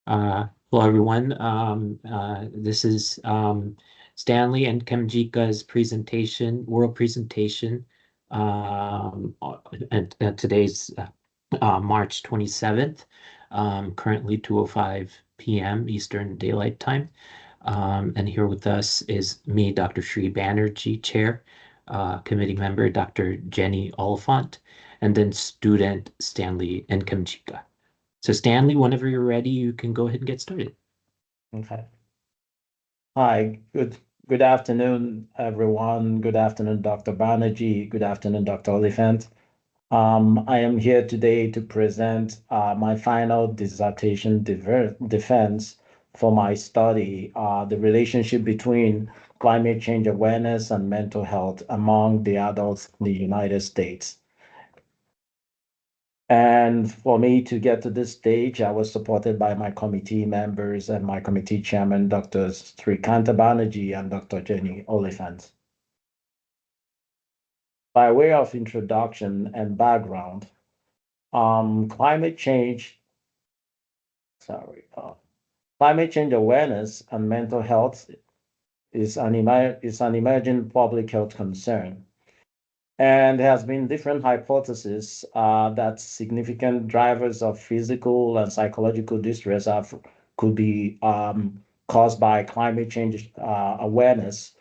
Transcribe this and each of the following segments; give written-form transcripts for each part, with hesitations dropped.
Hello, everyone. This is Stanley and Kamjika's world presentation, and today's March 27th, currently 2:05 p.m. Eastern Daylight Time. And here with us is me, Dr. Sri Banerjee, Chair, committee member, Dr. Jenny Oliphant, and then student Stanley and Kamjika. So Stanley, whenever you're ready, you can go ahead and get started. Okay. Hi, good afternoon, everyone. Good afternoon, Dr. Banerjee. Good afternoon, Dr. Oliphant. I am here today to present my final dissertation defense for my study, the relationship between climate change awareness and mental health among the adults in the United States. And for me to get to this stage, I was supported by my committee members and my committee chairman, Dr. Srikanta Banerjee and Dr. Jenny Oliphant. By way of introduction and background, climate change, climate change awareness and mental health is an emerging public health concern. And there has been different hypotheses that significant drivers of physical and psychological distress could be caused by climate change awareness.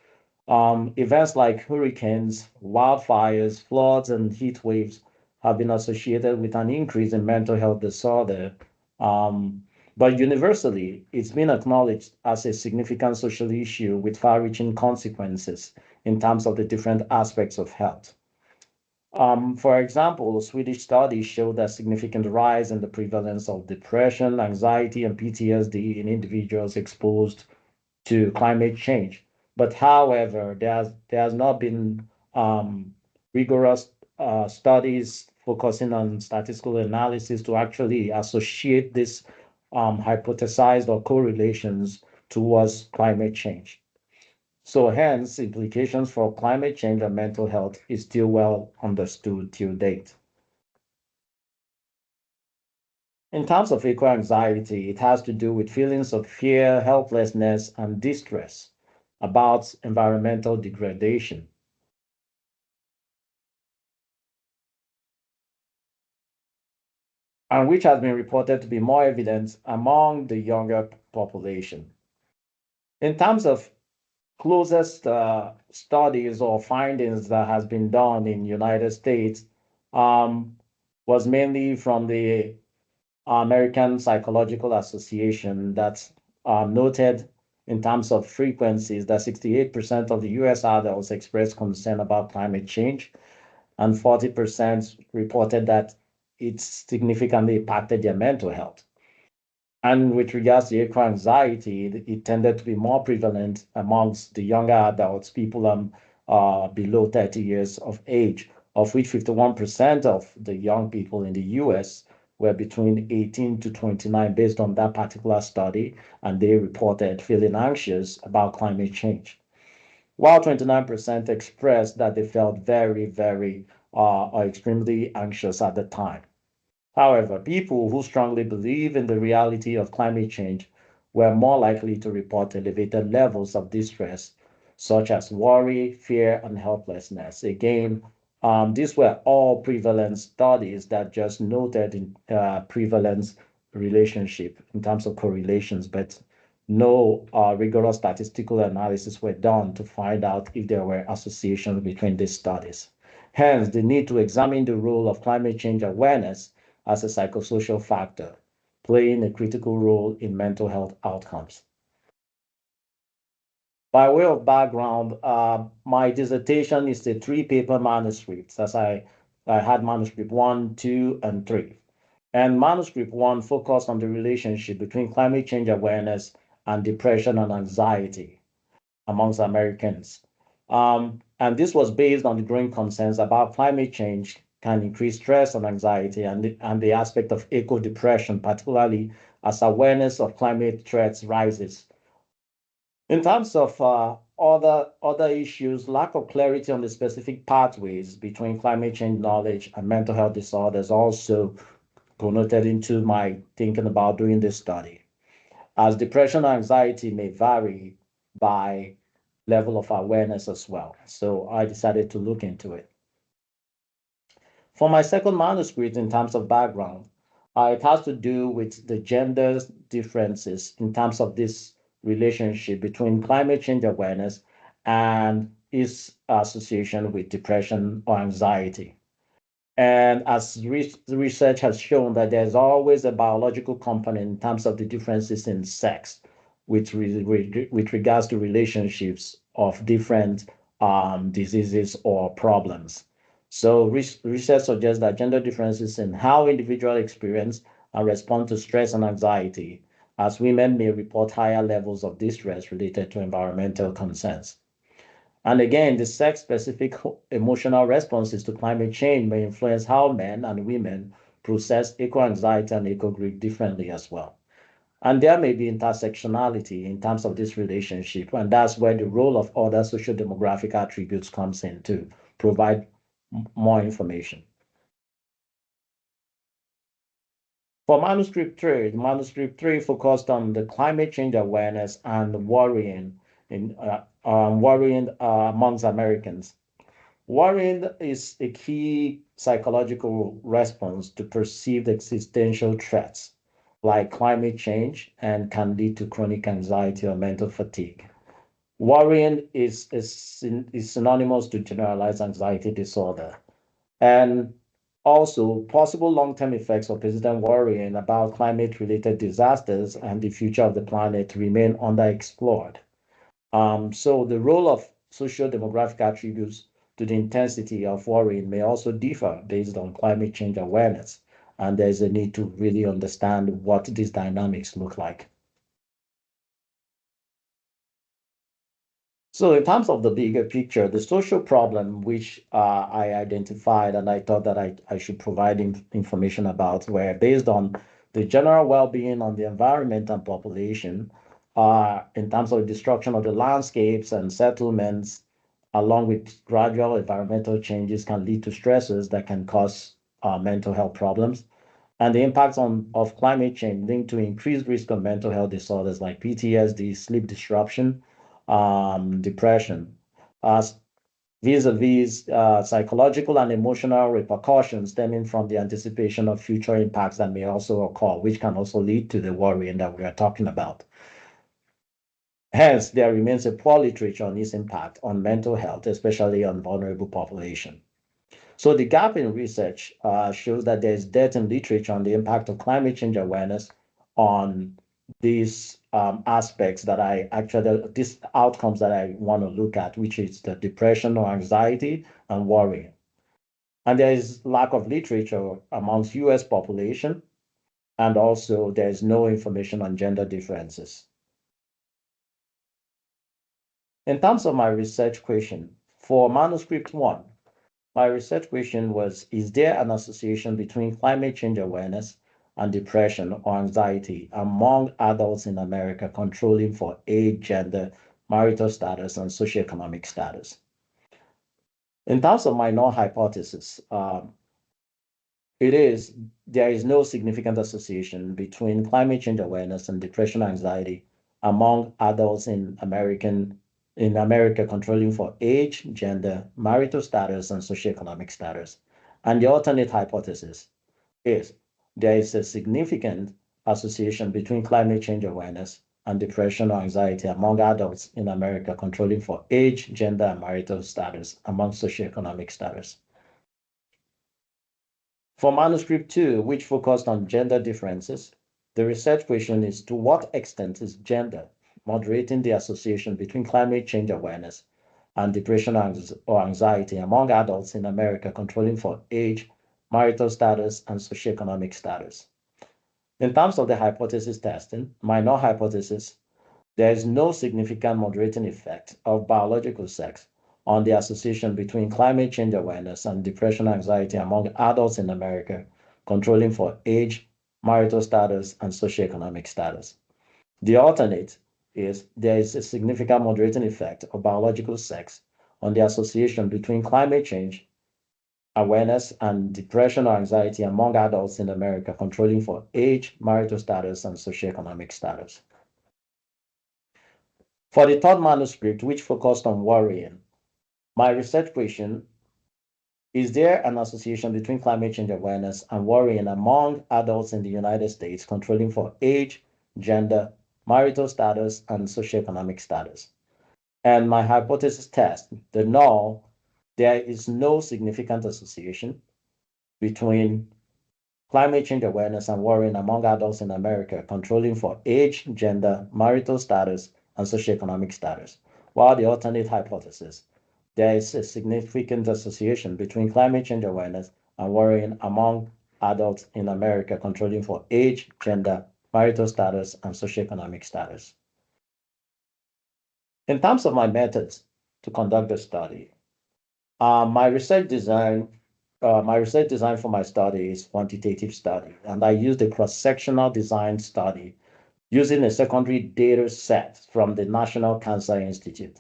Events like hurricanes, wildfires, floods, and heat waves have been associated with an increase in mental health disorder. But universally, it's been acknowledged as a significant social issue with far-reaching consequences in terms of the different aspects of health. For example, Swedish studies show that significant rise in the prevalence of depression, anxiety, and PTSD in individuals exposed to climate change. But however, there has not been rigorous studies focusing on statistical analysis to actually associate this hypothesized or correlations towards climate change. So hence, implications for climate change and mental health is still well understood till date. In terms of eco-anxiety, it has to do with feelings of fear, helplessness, and distress about environmental degradation. And which has been reported to be more evident among the younger population. In terms of closest studies or findings that has been done in United States was mainly from the American Psychological Association that noted in terms of frequencies that 68% of the US adults expressed concern about climate change, and 40% reported that it significantly impacted their mental health. And with regards to eco-anxiety, it tended to be more prevalent amongst the younger adults, people below 30 years of age, of which 51% of the young people in the US were between 18 to 29 based on that particular study, and they reported feeling anxious about climate change. While 29% expressed that they felt very, very or extremely anxious at the time. However, people who strongly believe in the reality of climate change were more likely to report elevated levels of distress, such as worry, fear, and helplessness. Again, these were all prevalence studies that just noted in prevalence relationship in terms of correlations, but no rigorous statistical analysis were done to find out if there were associations between these studies. Hence, the need to examine the role of climate change awareness as a psychosocial factor, playing a critical role in mental health outcomes. By way of background, my dissertation is a three-paper manuscript, as I had manuscript 1, 2, and 3. And manuscript 1 focused on the relationship between climate change awareness and depression and anxiety amongst Americans. And this was based on the growing concerns about climate change can increase stress and anxiety and the aspect of eco-depression, particularly as awareness of climate threats rises. In terms of other issues, lack of clarity on the specific pathways between climate change knowledge and mental health disorders also connoted into my thinking about doing this study. as depression or anxiety may vary by level of awareness as well. So I decided to look into it. For my second manuscript, in terms of background, it has to do with the gender differences in terms of this relationship between climate change awareness and its association with depression or anxiety. And as research has shown that there's always a biological component in terms of the differences in sex with regards to relationships of different diseases or problems. So research suggests that gender differences in how individuals experience and respond to stress and anxiety, as women may report higher levels of distress related to environmental concerns. And again, the sex-specific emotional responses to climate change may influence how men and women process eco-anxiety and eco-grief differently as well. And there may be intersectionality in terms of this relationship, and that's where the role of other social demographic attributes comes in to provide more information. For manuscript three focused on the climate change awareness and worrying amongst Americans. Worrying is a key psychological response to perceived existential threats like climate change and can lead to chronic anxiety or mental fatigue. Worrying is synonymous to generalized anxiety disorder. And also, possible long term effects of persistent worrying about climate related disasters and the future of the planet remain underexplored. So the role of social demographic attributes to the intensity of worrying may also differ based on climate change awareness. And there's a need to really understand what these dynamics look like. So in terms of the bigger picture, the social problem which I identified and I thought that I should provide information about were based on the general well-being of the environment and population, in terms of destruction of the landscapes and settlements, along with gradual environmental changes can lead to stresses that can cause mental health problems. And the impacts of climate change linked to increased risk of mental health disorders like PTSD, sleep disruption, depression, as vis-a-vis psychological and emotional repercussions stemming from the anticipation of future impacts that may also occur, which can also lead to the worrying that we are talking about. Hence, there remains a poor literature on its impact on mental health, especially on vulnerable population. So the gap in research shows that there is depth in literature on the impact of climate change awareness on these aspects that these outcomes that I want to look at, which is the depression or anxiety and worrying. And there is lack of literature amongst US population, and also there is no information on gender differences. In terms of my research question, for manuscript one, my research question was, is there an association between climate change awareness and depression or anxiety among adults in America controlling for age, gender, marital status, and socioeconomic status? In terms of my null hypothesis, there is no significant association between climate change awareness and depression and anxiety among adults in America controlling for age, gender, marital status, and socioeconomic status. And the alternate hypothesis is there is a significant association between climate change awareness and depression or anxiety among adults in America controlling for age, gender, and marital status among socioeconomic status. For manuscript two, which focused on gender differences, the research question is, to what extent is gender moderating the association between climate change awareness and depression or anxiety among adults in America controlling for age, marital status, and socioeconomic status? In terms of the hypothesis testing, my null hypothesis, there is no significant moderating effect of biological sex on the association between climate change awareness and depression and anxiety among adults in America controlling for age, marital status, and socioeconomic status. The alternate is there is a significant moderating effect of biological sex on the association between climate change awareness and depression or anxiety among adults in America controlling for age, marital status, and socioeconomic status. For the third manuscript, which focused on worrying, my research question: is there an association between climate change awareness and worrying among adults in the United States, controlling for age, gender, marital status, and socioeconomic status? And my hypothesis test: the null, there is no significant association between climate change awareness and worrying among adults in America, controlling for age, gender, marital status, and socioeconomic status. While the alternate hypothesis: there is a significant association between climate change awareness and worrying among adults in America, controlling for age, gender, marital status, and socioeconomic status. In terms of my methods to conduct the study, my research design for my study is quantitative study, and I used a cross-sectional design study using a secondary data set from the National Cancer Institute.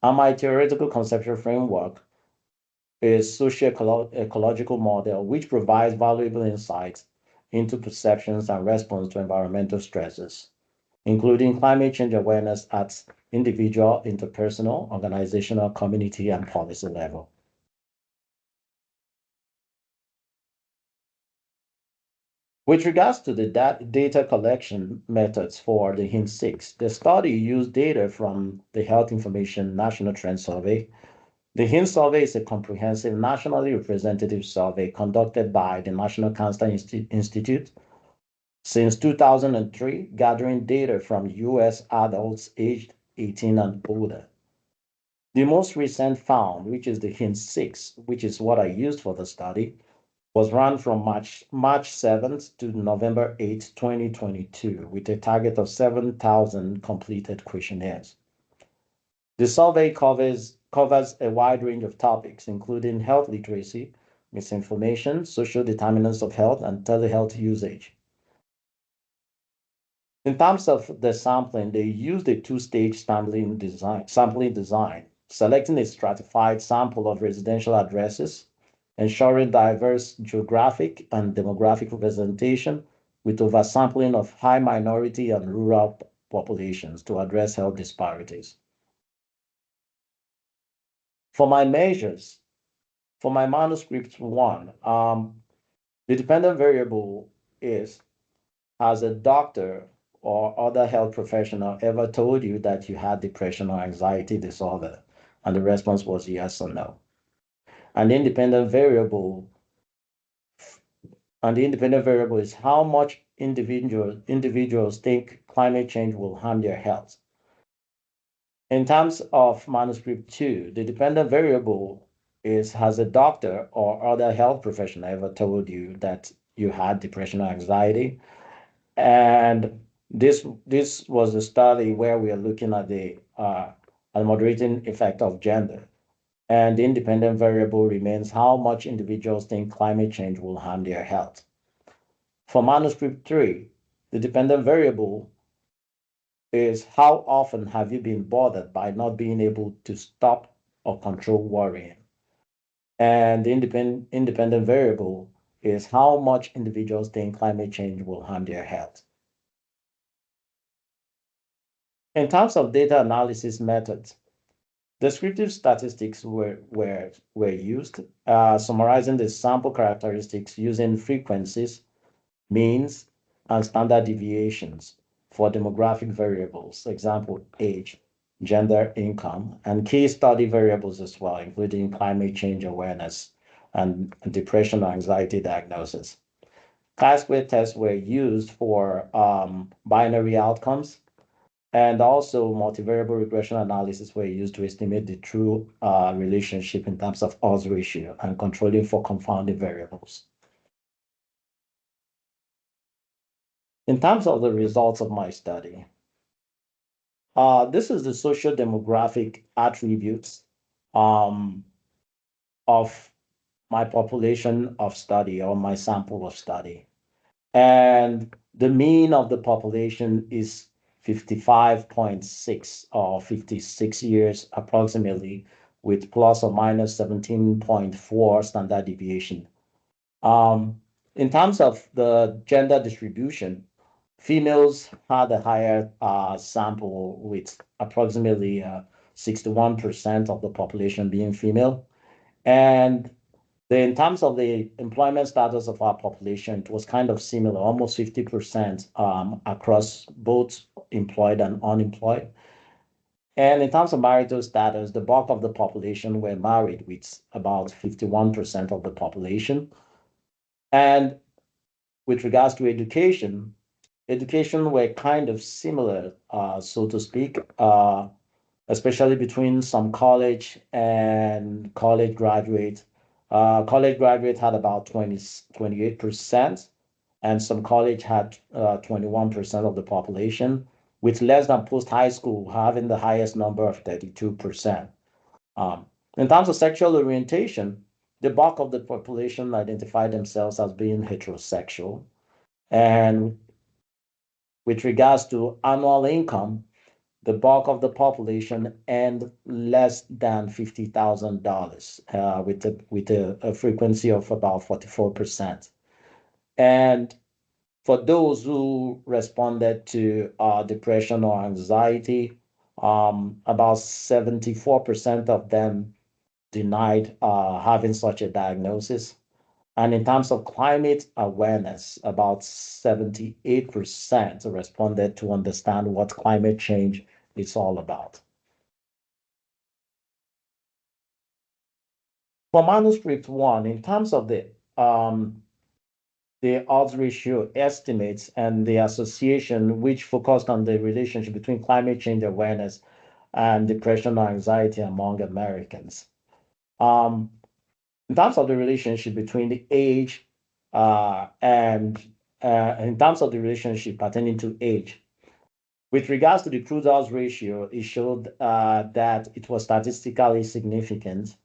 And my theoretical conceptual framework is socio-ecological model, which provides valuable insights into perceptions and response to environmental stresses, including climate change awareness at individual, interpersonal, organizational, community, and policy level. With regards to the data collection methods for the HIN6, the study used data from the Health Information National Trend Survey. The HIN survey is a comprehensive, nationally representative survey conducted by the National Cancer Institute since 2003, gathering data from US adults aged 18 and older. The most recent found, which is the HIN6, which is what I used for the study, was run from March 7th to November 8th, 2022, with a target of 7,000 completed questionnaires. The survey covers a wide range of topics, including health literacy, misinformation, social determinants of health, and telehealth usage. In terms of the sampling, they used a two-stage sampling design, selecting a stratified sample of residential addresses, ensuring diverse geographic and demographic representation with oversampling of high minority and rural populations to address health disparities. For my measures, for my manuscript one, the dependent variable is: has a doctor or other health professional ever told you that you had depression or anxiety disorder? And the response was yes or no. And the independent variable is how much individuals think climate change will harm their health. In terms of manuscript 2, the dependent variable is: has a doctor or other health professional ever told you that you had depression or anxiety? And this was a study where we are looking at the moderating effect of gender. And the independent variable remains how much individuals think climate change will harm their health. For manuscript 3, the dependent variable is how often have you been bothered by not being able to stop or control worrying? And the independent variable is how much individuals think climate change will harm their health. In terms of data analysis methods, descriptive statistics were used, summarizing the sample characteristics using frequencies, means, and standard deviations for demographic variables, example, age, gender, income, and key study variables as well, including climate change awareness and depression or anxiety diagnosis. Chi-square tests were used for binary outcomes, and also multivariable regression analysis were used to estimate the true relationship in terms of odds ratio and controlling for confounding variables. In terms of the results of my study, this is the social demographic attributes of my population of study, or my sample of study. And the mean of the population is 55.6 or 56 years approximately, with plus or minus 17.4 standard deviation. In terms of the gender distribution, Females had a higher sample with approximately 61% of the population being female. And in terms of the employment status of our population, it was kind of similar, almost 50% across both employed and unemployed. And in terms of marital status, the bulk of the population were married, with about 51% of the population. And with regards to education, education were kind of similar, so to speak, especially between some college and college graduate. College graduate had about 28%, and some college had 21% of the population, with less than post high school having the highest number of 32%. Um, in terms of sexual orientation, the bulk of the population identified themselves as being heterosexual. And with regards to annual income, the bulk of the population earned less than $50,000, with a frequency of about 44%. And for those who responded to depression or anxiety, about 74% of them denied having such a diagnosis. And in terms of climate awareness, about 78% responded to understand what climate change is all about. For manuscript one, in terms of the odds ratio estimates and the association, which focused on the relationship between climate change awareness and depression or anxiety among Americans. Um, in terms of the relationship between the age and in terms of the relationship pertaining to age, with regards to the crude odds ratio, it showed that it was statistically significant.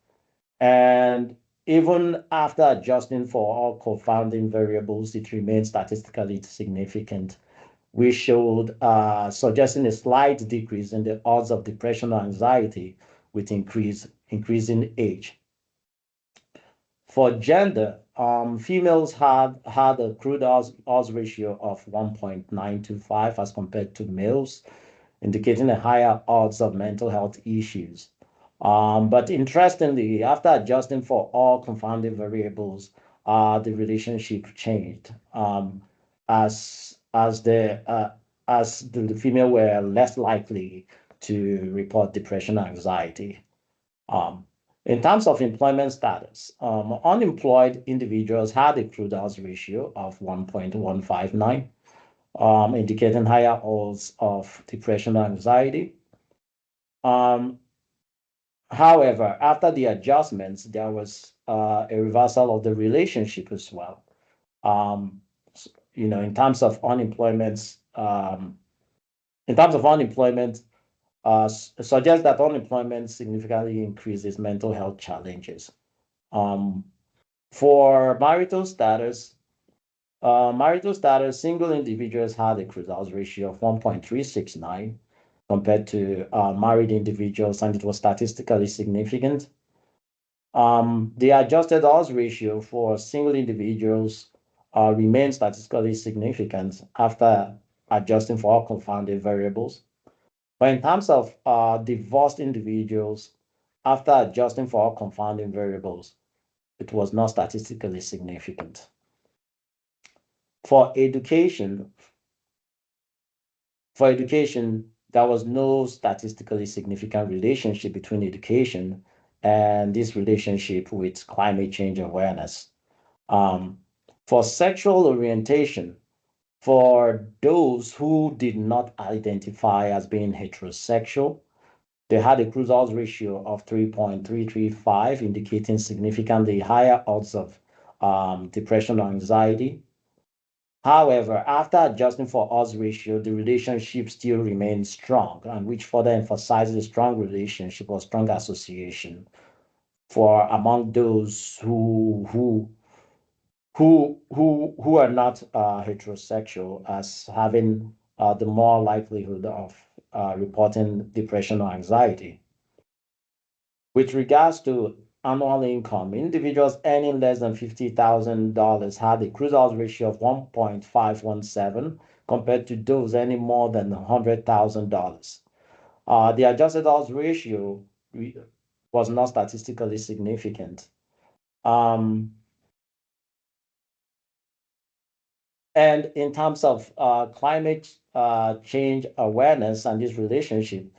And even after adjusting for all confounding variables, it remains statistically significant. We showed suggesting a slight decrease in the odds of depression or anxiety with increasing age. For gender, females had a crude odds ratio of 1.925 as compared to males, indicating a higher odds of mental health issues. But interestingly, after adjusting for all confounding variables, the relationship changed as the female were less likely to report depression and anxiety. Um, in terms of employment status, unemployed individuals had a crude odds ratio of 1.159, indicating higher odds of depression and anxiety. Um, However, after the adjustments, there was a reversal of the relationship as well. Um, in terms of unemployment, suggests that unemployment significantly increases mental health challenges. Um, for marital status, single individuals had a crucial ratio of 1.369 compared to married individuals, and it was statistically significant. The adjusted odds ratio for single individuals remains statistically significant after adjusting for all confounding variables. But in terms of divorced individuals, after adjusting for all confounding variables, it was not statistically significant. For education, for education, there was no statistically significant relationship between education and this relationship with climate change awareness. Um, for sexual orientation, for those who did not identify as being heterosexual, they had a crucial ratio of 3.335, indicating significantly higher odds of depression or anxiety. However, after adjusting for odds ratio, the relationship still remains strong, and which further emphasizes a strong relationship or strong association for among those who are not heterosexual as having the more likelihood of reporting depression or anxiety. With regards to annual income, individuals earning less than $50,000 had a cruise house ratio of 1.517 compared to those earning more than $100,000. The adjusted house ratio was not statistically significant. Um, and in terms of climate change awareness and this relationship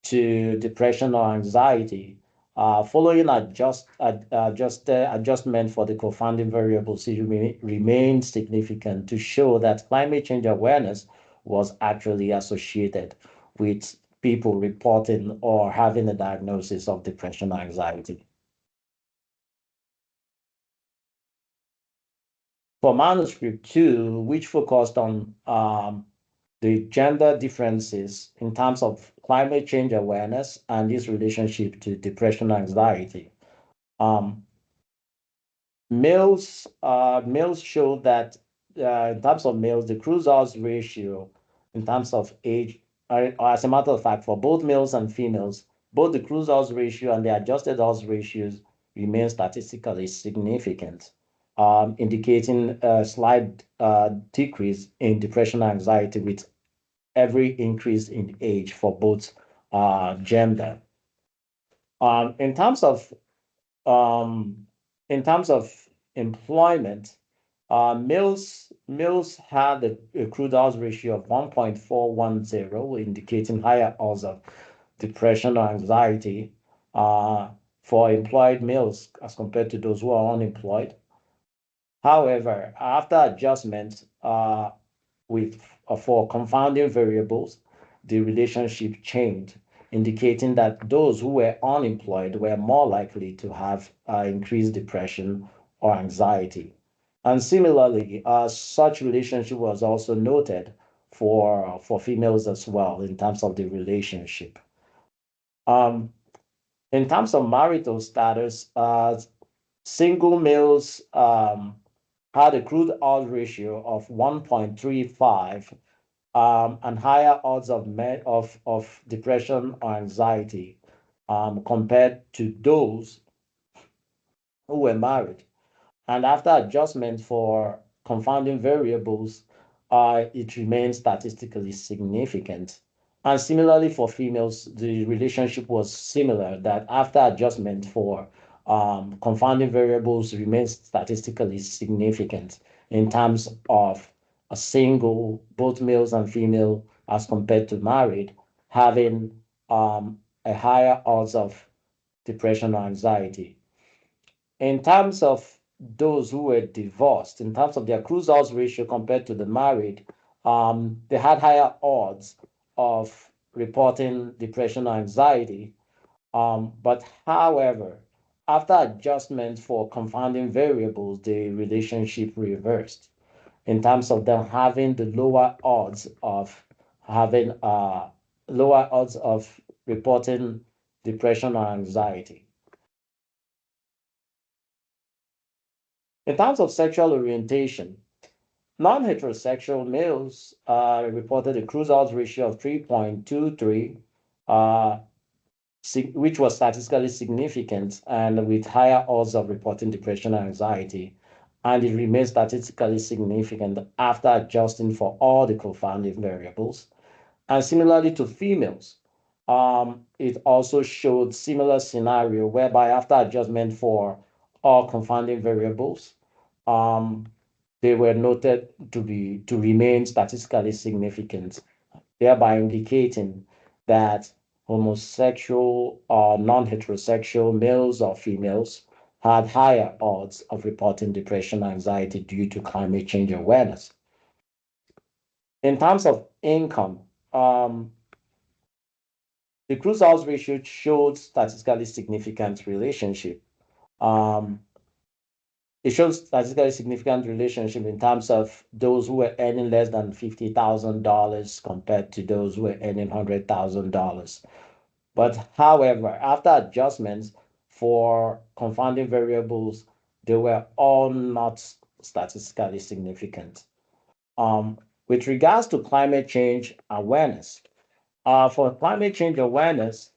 to depression or anxiety, following adjustment for the confounding variables remained significant to show that climate change awareness was actually associated with people reporting or having a diagnosis of depression or anxiety. For manuscript two, which focused on the gender differences in terms of climate change awareness and its relationship to depression and anxiety. Um, males show that in terms of males, the cruise-house ratio in terms of age, as a matter of fact, for both males and females, both the cruise-house ratio and the adjusted house ratios remain statistically significant, indicating a slight decrease in depression and anxiety with every increase in age for both gender. Um, in terms of um, in terms of employment, males had a crude house ratio of 1.410, indicating higher odds of depression or anxiety for employed males as compared to those who are unemployed. However, after adjustment, with for confounding variables, the relationship changed, indicating that those who were unemployed were more likely to have increased depression or anxiety. And similarly, such relationship was also noted for females as well in terms of the relationship. Um, in terms of marital status, single males had a crude oil ratio of 1.35 and higher odds of depression or anxiety compared to those who were married. And after adjustment for confounding variables, it remains statistically significant. And similarly for females, the relationship was similar that after adjustment for confounding variables remains statistically significant in terms of a single, both males and female, as compared to married, having a higher odds of depression or anxiety. In terms of those who were divorced, in terms of their cruise house ratio compared to the married, they had higher odds of reporting depression or anxiety. But however, after adjustment for confounding variables, the relationship reversed in terms of them having the having lower odds of reporting depression or anxiety. In terms of sexual orientation, non-heterosexual males reported a cruise-out ratio of 3.23, uh, which was statistically significant and with higher odds of reporting depression and anxiety. And it remains statistically significant after adjusting for all the confounding variables. And similarly to females, it also showed similar scenario whereby after adjustment for all confounding variables, um, they were noted to remain statistically significant, thereby indicating that homosexual or non-heterosexual males or females had higher odds of reporting depression and anxiety due to climate change awareness. In terms of income, the cruise house ratio showed statistically significant relationship. Um, it shows statistically significant relationship in terms of those who were earning less than $50,000 compared to those who were earning $100,000. But however, after adjustments for confounding variables, they were all not statistically significant. With regards to climate change awareness, for climate change awareness,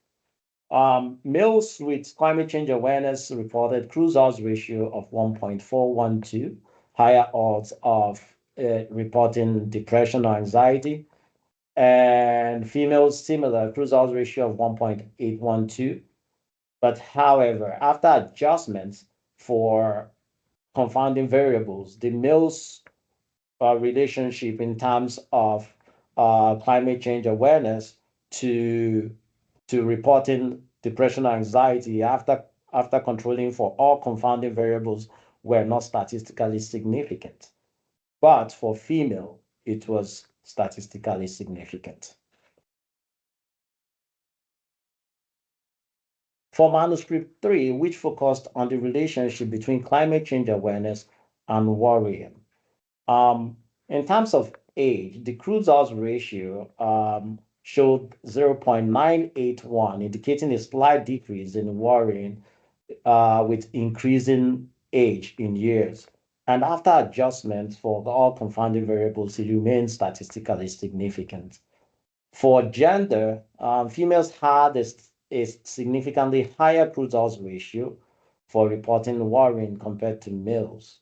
Males with climate change awareness reported cruise odds ratio of 1.412, higher odds of reporting depression or anxiety, and females similar cruise odds ratio of 1.812. But however, after adjustments for confounding variables, the males relationship in terms of climate change awareness to reporting depression and anxiety after controlling for all confounding variables were not statistically significant. But for female, it was statistically significant. For manuscript 3, which focused on the relationship between climate change awareness and worrying, in terms of age, the cruise odds ratio showed 0.981, indicating a slight decrease in worrying with increasing age in years. And after adjustment for all confounding variables, it remains statistically significant. For gender, females had a significantly higher cruise odds ratio for reporting worrying compared to males.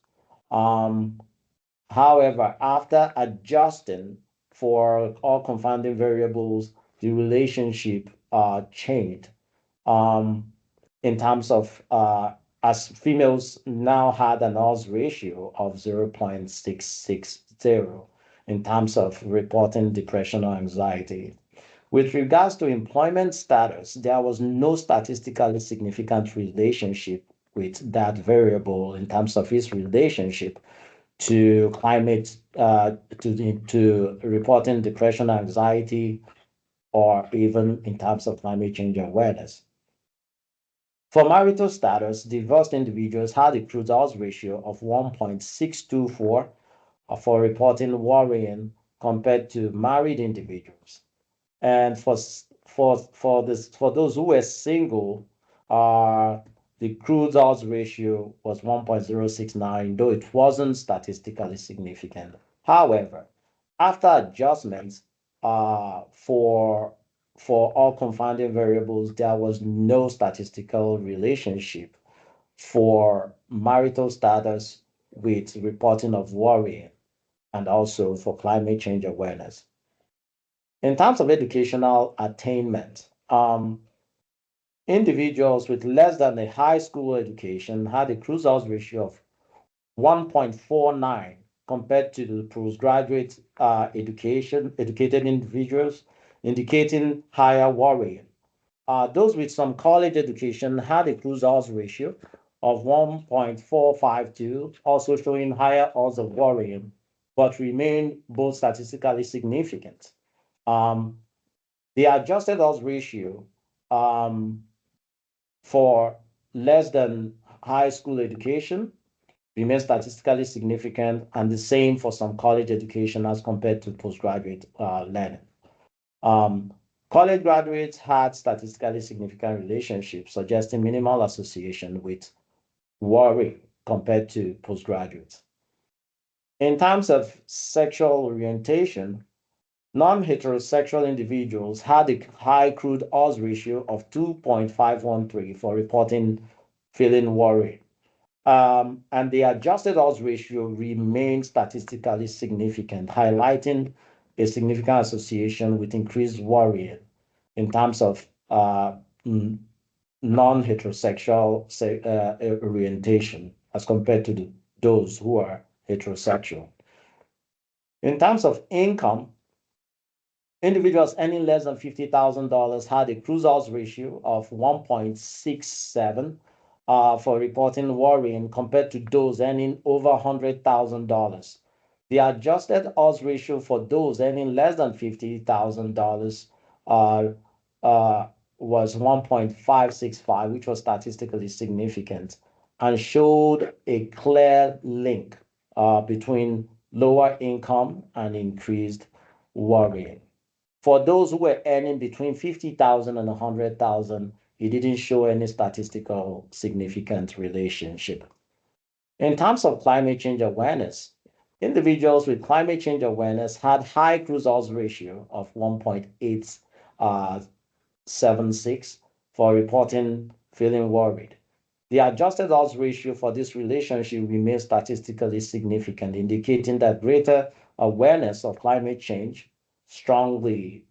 However, after adjusting for all confounding variables, the relationship changed in terms of as females now had an odds ratio of 0.660 in terms of reporting depression or anxiety. With regards to employment status, there was no statistically significant relationship with that variable in terms of its relationship to climate, to reporting depression, anxiety, or even in terms of climate change awareness. For marital status, divorced individuals had a cruise odds ratio of 1.624 for reporting worrying compared to married individuals. And for those who were single, the cruise odds ratio was 1.069, though it wasn't statistically significant. However, after adjustments for all confounding variables, there was no statistical relationship for marital status with reporting of worrying and also for climate change awareness. In terms of educational attainment, individuals with less than a high school education had a cruise odds ratio of 1.49 compared to the postgraduate educated individuals, indicating higher worrying. Those with some college education had a cruise odds ratio of 1.452, also showing higher odds of worrying, but remain both statistically significant. The adjusted odds ratio for less than high school education remains statistically significant, and the same for some college education as compared to postgraduate learning. College graduates had statistically significant relationships, suggesting minimal association with worry compared to postgraduates. In terms of sexual orientation, non-heterosexual individuals had a high crude odds ratio of 2.513 for reporting feeling worried. And the adjusted odds ratio remained statistically significant, highlighting a significant association with increased worrying in terms of non-heterosexual orientation as compared to those who are heterosexual. In terms of income, individuals earning less than $50,000 had a cruise odds ratio of 1.67 for reporting worrying compared to those earning over $100,000. The adjusted odds ratio for those earning less than $50,000 was 1.565, which was statistically significant and showed a clear link between lower income and increased worrying. For those who were earning between 50,000 and 100,000, it didn't show any statistical significant relationship. In terms of climate change awareness, individuals with climate change awareness had high cruise odds ratio of 1.876 for reporting feeling worried. The adjusted odds ratio for this relationship remains statistically significant, indicating that greater awareness of climate change strongly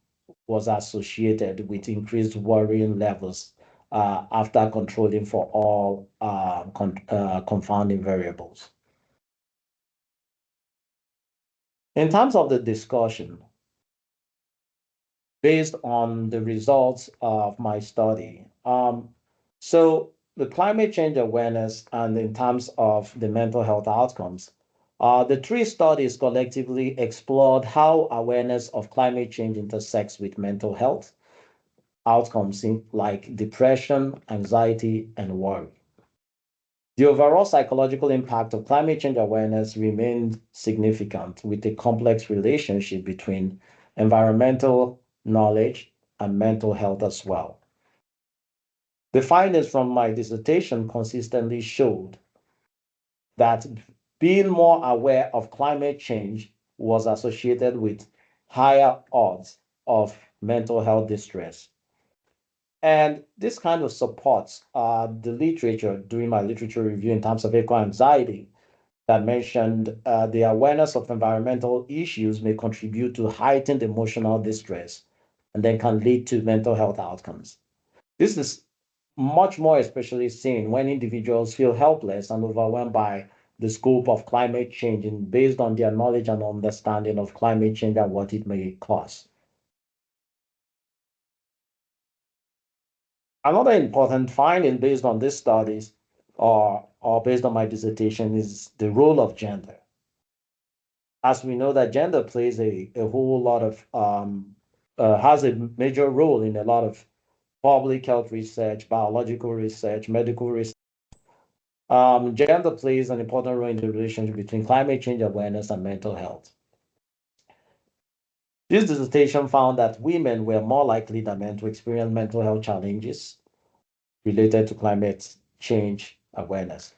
was associated with increased worrying levels after controlling for all confounding variables. In terms of the discussion, based on the results of my study, so the climate change awareness and in terms of the mental health outcomes, the three studies collectively explored how awareness of climate change intersects with mental health outcomes like depression, anxiety, and worry. The overall psychological impact of climate change awareness remained significant, with a complex relationship between environmental knowledge and mental health as well. The findings from my dissertation consistently showed that being more aware of climate change was associated with higher odds of mental health distress. And this kind of supports the literature during my literature review in terms of eco-anxiety that mentioned the awareness of environmental issues may contribute to heightened emotional distress and then can lead to mental health outcomes. This is much more especially seen when individuals feel helpless and overwhelmed by the scope of climate change and based on their knowledge and understanding of climate change and what it may cause. Another important finding based on these studies or based on my dissertation is the role of gender. As we know that gender plays a whole lot of has a major role in a lot of public health research, biological research, medical research. Gender plays an important role in the relationship between climate change awareness and mental health. This dissertation found that women were more likely than men to experience mental health challenges related to climate change awareness.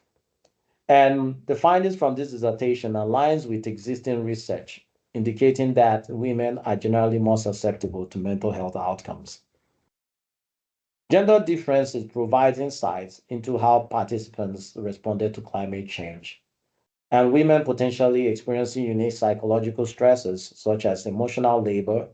And the findings from this dissertation aligns with existing research, indicating that women are generally more susceptible to mental health outcomes. Gender differences provide insights into how participants responded to climate change. And women potentially experiencing unique psychological stresses, such as emotional labor,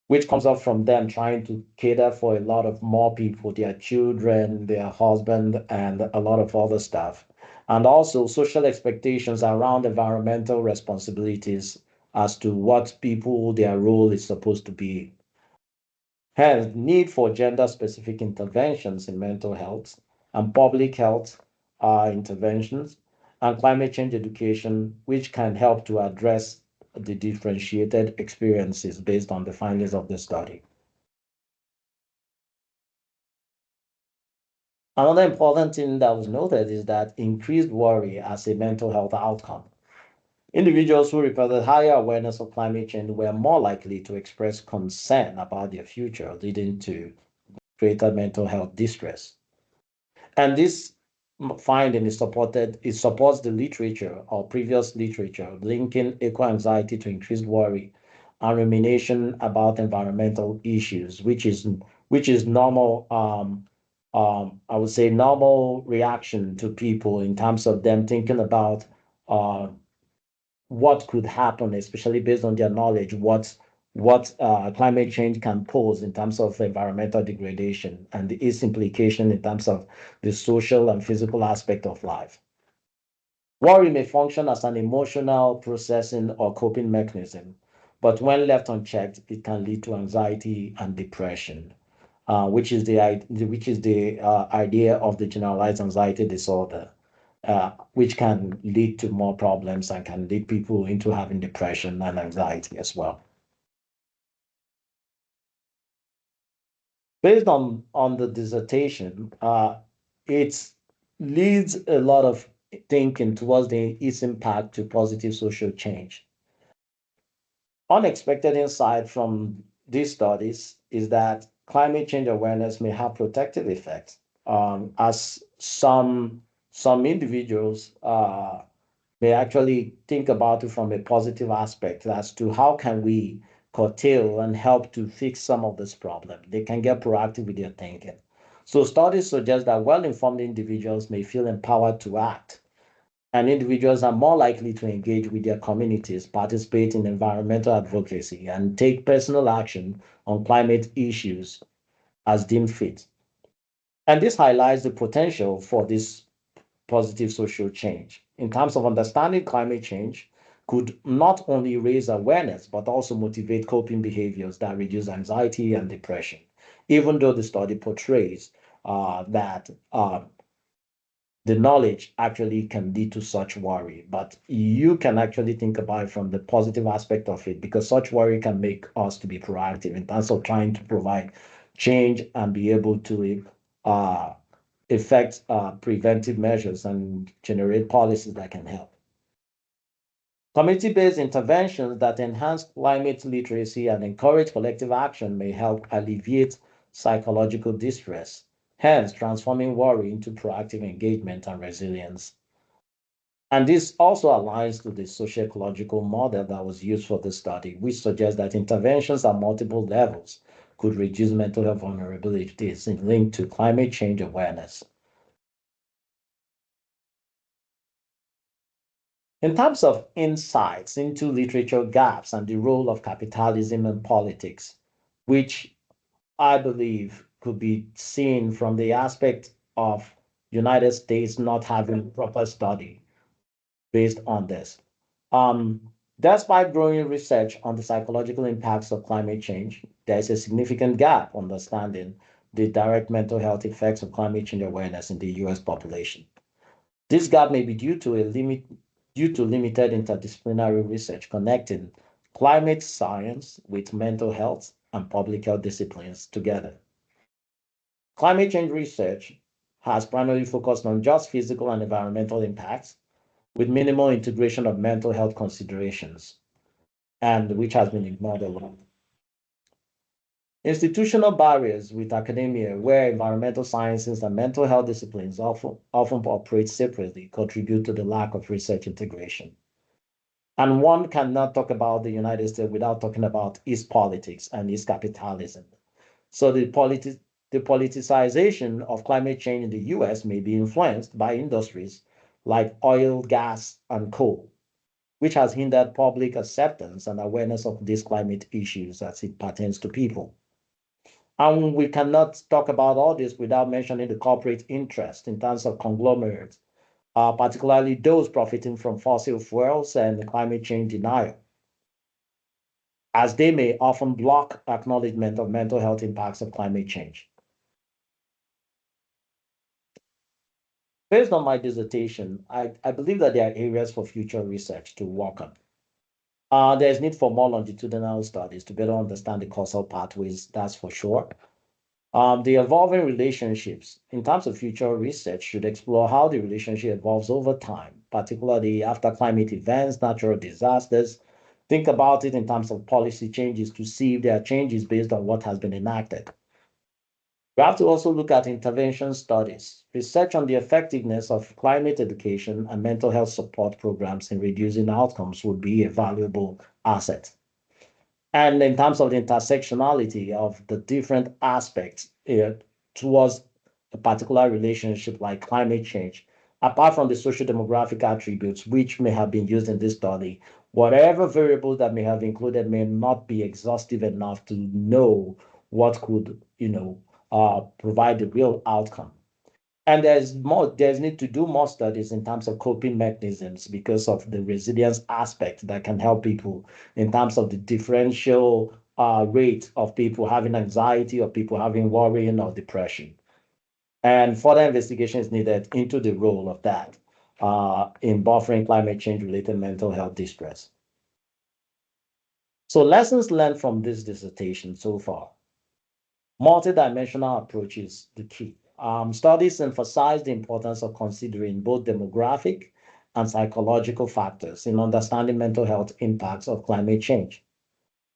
which comes up from them trying to cater for a lot of more people, their children, their husband, and a lot of other stuff. And also social expectations around environmental responsibilities as to what people, their role is supposed to be. Hence, need for gender-specific interventions in mental health and public health interventions and climate change education, which can help to address the differentiated experiences based on the findings of the study. Another important thing that was noted is that increased worry as a mental health outcome. Individuals who reported higher awareness of climate change were more likely to express concern about their future, leading to greater mental health distress. And this finding is supported, it supports the literature or previous literature linking eco-anxiety to increased worry and rumination about environmental issues, which is normal I would say normal reaction to people in terms of them thinking about uh, what could happen, especially based on their knowledge, what climate change can pose in terms of environmental degradation and its implication in terms of the social and physical aspect of life. Worry may function as an emotional processing or coping mechanism, but when left unchecked, it can lead to anxiety and depression, which is the idea of the generalized anxiety disorder, which can lead to more problems and can lead people into having depression and anxiety as well. Based on the dissertation, it leads a lot of thinking towards its impact to positive social change. Unexpected insight from these studies is that climate change awareness may have protective effects, as some individuals may actually think about it from a positive aspect as to how can we curtail and help to fix some of this problem. They can get proactive with their thinking. So studies suggest that well-informed individuals may feel empowered to act, and individuals are more likely to engage with their communities, participate in environmental advocacy, and take personal action on climate issues as deemed fit. And this highlights the potential for this positive social change. In terms of understanding climate change, could not only raise awareness, but also motivate coping behaviors that reduce anxiety and depression, even though the study portrays that the knowledge actually can lead to such worry. But you can actually think about it from the positive aspect of it, because such worry can make us to be proactive in terms of trying to provide change and be able to uh, effect preventive measures and generate policies that can help. Community-based interventions that enhance climate literacy and encourage collective action may help alleviate psychological distress, hence transforming worry into proactive engagement and resilience. And this also aligns to the socio-ecological model that was used for the study, which suggests that interventions at multiple levels could reduce mental health vulnerabilities linked to climate change awareness. In terms of insights into literature gaps and the role of capitalism in politics, which I believe could be seen from the aspect of United States not having proper study based on this. Despite growing research on the psychological impacts of climate change, there is a significant gap understanding the direct mental health effects of climate change awareness in the US population. This gap may be due to limited interdisciplinary research connecting climate science with mental health and public health disciplines together. Climate change research has primarily focused on just physical and environmental impacts with minimal integration of mental health considerations, and which has been ignored a lot. Institutional barriers with academia, where environmental sciences and mental health disciplines often operate separately, contribute to the lack of research integration. And one cannot talk about the United States without talking about its politics and its capitalism. So the politicization of climate change in the US may be influenced by industries like oil, gas, and coal, which has hindered public acceptance and awareness of these climate issues as it pertains to people. And we cannot talk about all this without mentioning the corporate interest in terms of conglomerates, particularly those profiting from fossil fuels and climate change denial, as they may often block acknowledgement of mental health impacts of climate change. Based on my dissertation, I believe that there are areas for future research to work on. There's need for more longitudinal studies to better understand the causal pathways, that's for sure. The evolving relationships in terms of future research should explore how the relationship evolves over time, particularly after climate events, natural disasters. Think about it in terms of policy changes to see if there are changes based on what has been enacted. We have to also look at intervention studies. Research on the effectiveness of climate education and mental health support programs in reducing outcomes would be a valuable asset. And in terms of the intersectionality of the different aspects towards a particular relationship like climate change, apart from the social demographic attributes which may have been used in this study, whatever variables that may have included may not be exhaustive enough to know what could, provide the real outcome. And there's need to do more studies in terms of coping mechanisms because of the resilience aspect that can help people in terms of the differential rate of people having anxiety or people having worrying or depression. And further investigation is needed into the role of that in buffering climate change related mental health distress. So lessons learned from this dissertation so far. Multidimensional approach is the key. Studies emphasize the importance of considering both demographic and psychological factors in understanding mental health impacts of climate change.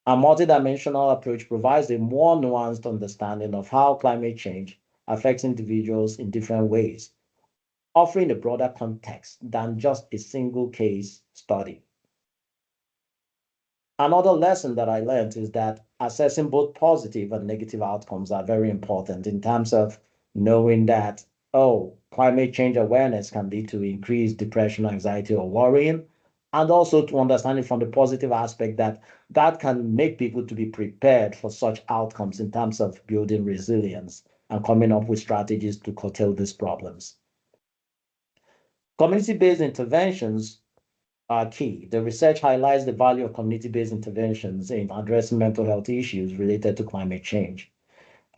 A multidimensional approach provides a more nuanced understanding of how climate change affects individuals in different ways, offering a broader context than just a single case study. Another lesson that I learned is that assessing both positive and negative outcomes are very important in terms of knowing that, oh, climate change awareness can lead to increased depression, anxiety, or worrying, and also to understand it from the positive aspect that that can make people to be prepared for such outcomes in terms of building resilience and coming up with strategies to curtail these problems. Community-based interventions are key. The research highlights the value of community-based interventions in addressing mental health issues related to climate change.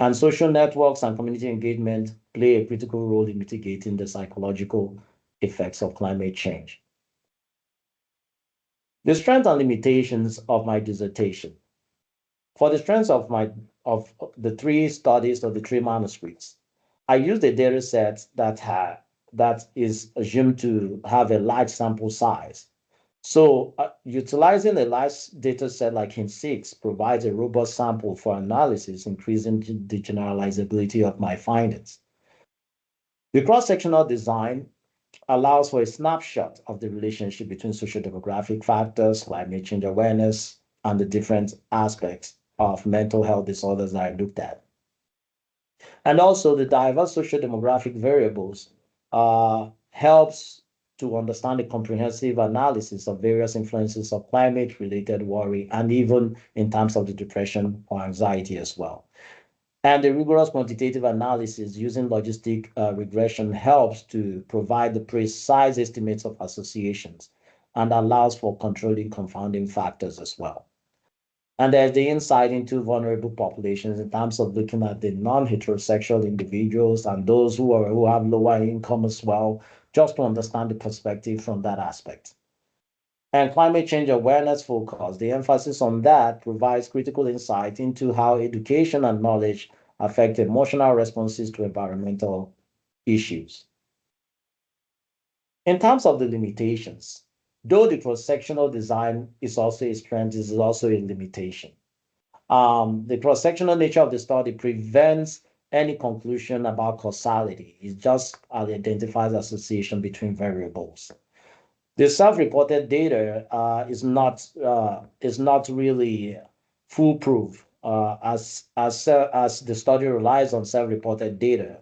And social networks and community engagement play a critical role in mitigating the psychological effects of climate change. The strengths and limitations of my dissertation. For the strengths of the three studies or the three manuscripts, I used a data set that is assumed to have a large sample size. So utilizing a large data set like HIN6 provides a robust sample for analysis, increasing the generalizability of my findings. The cross-sectional design allows for a snapshot of the relationship between socio-demographic factors, climate change awareness, and the different aspects of mental health disorders that I looked at. And also the diverse socio-demographic variables helps to understand the comprehensive analysis of various influences of climate-related worry, and even in terms of the depression or anxiety as well. And the rigorous quantitative analysis using logistic regression helps to provide the precise estimates of associations and allows for controlling confounding factors as well. And there's the insight into vulnerable populations in terms of looking at the non-heterosexual individuals and those who have lower income as well, just to understand the perspective from that aspect. And climate change awareness focus, the emphasis on that provides critical insight into how education and knowledge affect emotional responses to environmental issues. In terms of the limitations, though the cross-sectional design is also a strength, it is also a limitation. The cross-sectional nature of the study prevents any conclusion about causality. It just identifies association between variables. The self-reported data is not really foolproof as the study relies on self-reported data,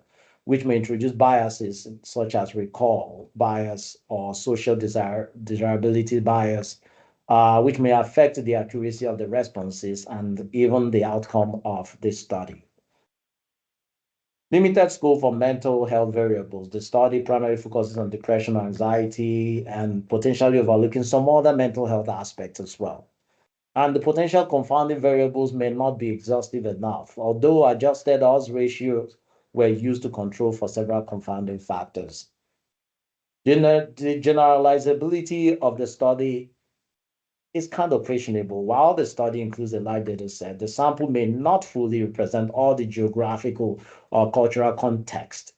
which may introduce biases such as recall bias or social desirability bias, which may affect the accuracy of the responses and even the outcome of this study. Limited scope for mental health variables. The study primarily focuses on depression, anxiety, and potentially overlooking some other mental health aspects as well. And the potential confounding variables may not be exhaustive enough, although adjusted odds ratios were used to control for several confounding factors. The generalizability of the study is kind of questionable. While the study includes a large data set, the sample may not fully represent all the geographical or cultural context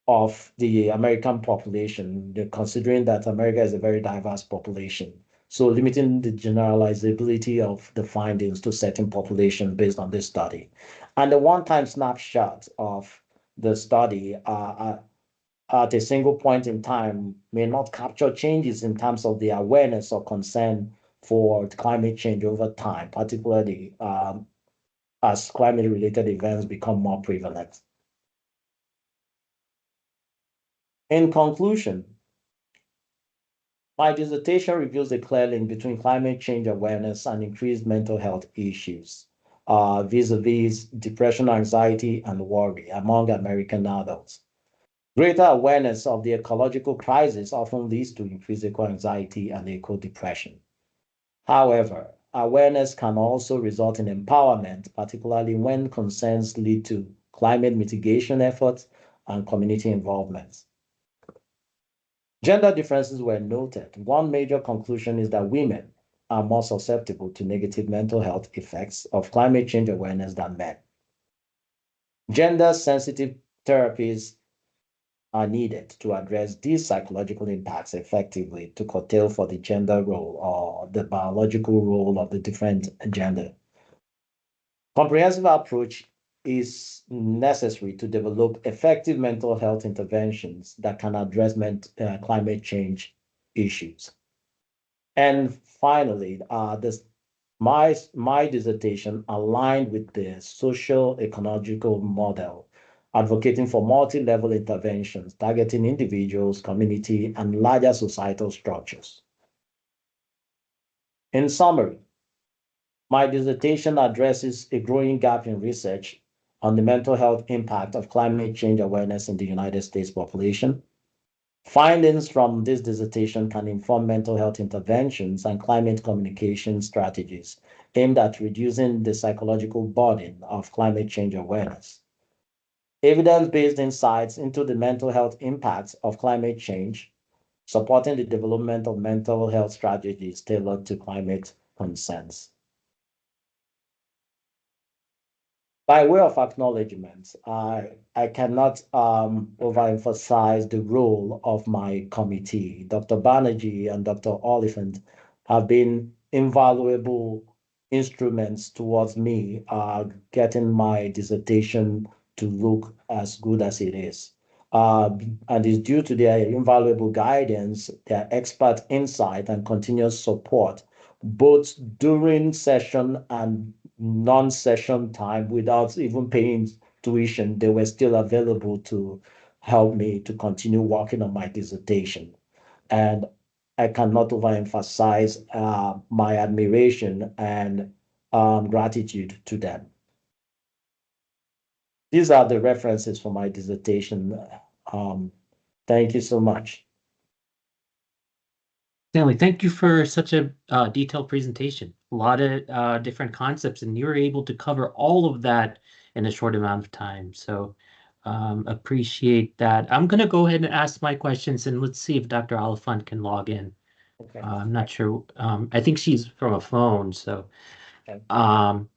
of the American population, considering that America is a very diverse population. So limiting the generalizability of the findings to certain populations based on this study. And the one-time snapshot of the study at a single point in time may not capture changes in terms of the awareness or concern for climate change over time, particularly as climate-related events become more prevalent. In conclusion, my dissertation reveals a clear link between climate change awareness and increased mental health issues, vis-a-vis depression, anxiety, and worry among American adults. Greater awareness of the ecological crisis often leads to increased eco-anxiety and eco-depression. However, awareness can also result in empowerment, particularly when concerns lead to climate mitigation efforts and community involvement. Gender differences were noted. One major conclusion is that women are more susceptible to negative mental health effects of climate change awareness than men. Gender sensitive therapies are needed to address these psychological impacts effectively to curtail for the gender role or the biological role of the different gender. Comprehensive approach is necessary to develop effective mental health interventions that can address climate change issues. And finally, my dissertation aligned with the social ecological model advocating for multi-level interventions targeting individuals, community, and larger societal structures. In summary, my dissertation addresses a growing gap in research on the mental health impact of climate change awareness in the United States population. Findings from this dissertation can inform mental health interventions and climate communication strategies aimed at reducing the psychological burden of climate change awareness. Evidence-based insights into the mental health impacts of climate change, supporting the development of mental health strategies tailored to climate concerns. By way of acknowledgement, I cannot overemphasize the role of my committee. Dr. Banerjee and Dr. Oliphant have been invaluable instruments towards me getting my dissertation to look as good as it is. And it's due to their invaluable guidance, their expert insight, and continuous support, both during session and non-session time without even paying tuition. They were still available to help me to continue working on my dissertation. And I cannot overemphasize my admiration and gratitude to them. These are the references for my dissertation. Um, thank you so much. Stanley, thank you for such a detailed presentation. A lot of different concepts, and you were able to cover all of that in a short amount of time. So appreciate that. I'm going to go ahead and ask my questions, and let's see if Dr. Oliphant can log in. Okay. I'm not sure. I think she's from a phone, so. Okay. I'm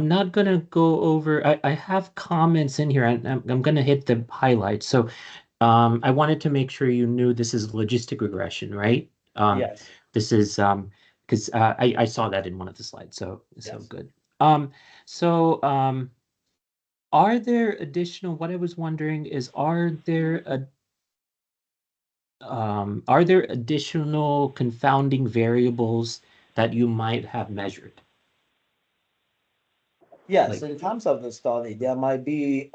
not gonna go over. I have comments in here, and I'm gonna hit the highlights. So, I wanted to make sure you knew this is logistic regression, right? Yes. This is because I saw that in one of the slides. So Yes. good. Um, so are there additional? What I was wondering is, are there additional confounding variables that you might have measured? Yes, Like, in terms of the study, there might be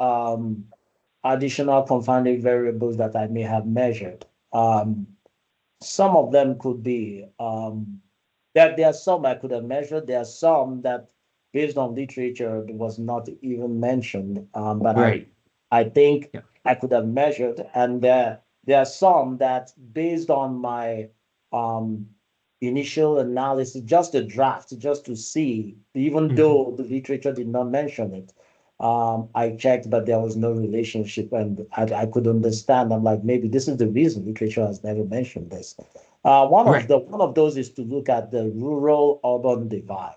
additional confounding variables that I may have measured. Some of them could be that there are some I could have measured. There are some that, based on literature, was not even mentioned. But right. I think Yeah. I could have measured, and there are some that, based on my um, initial analysis, just a draft, just to see, even Mhm. though the literature did not mention it. I checked, but there was no relationship, and I could understand. I'm like, maybe this is the reason literature has never mentioned this. Right. One of those is to look at the rural-urban divide.